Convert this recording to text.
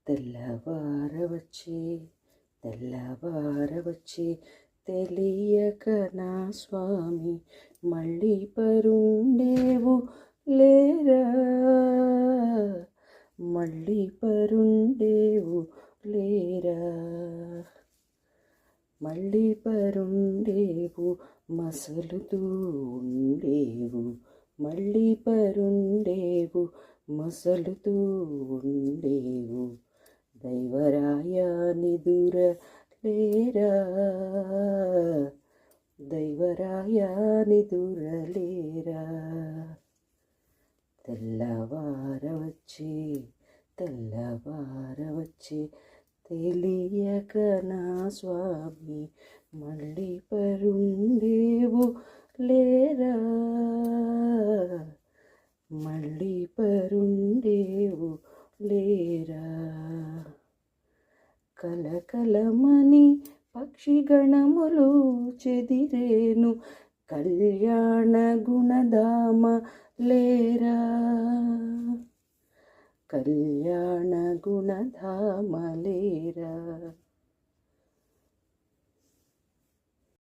తెల్లవారవచ్చే తెల్లవారవచ్చే తెలియక నా స్వామి మళ్ళీ పరుండేవు లేరా, మళ్ళీ పరుండేవు లేరా, మళ్ళీ పరుండేవు మసలుతూ ఉండేవు, మళ్ళీ పరుండేవు మసలుతూ ఉండేవు. దైవరాయ నిదుర లేరా, దైవరాయ నిదుర లేరా. తెల్లవారవచ్చే తెల్లవారవచ్చే తెలియక నా స్వామి మళ్ళీ పరుండేవు లేరా, మళ్ళీ పరుండేవు లేరా. కలకలమని పక్షిగణములు చెదిరేను కళ్యాణ గుణధామ లేరా, కళ్యాణ గుణధామ లేరా.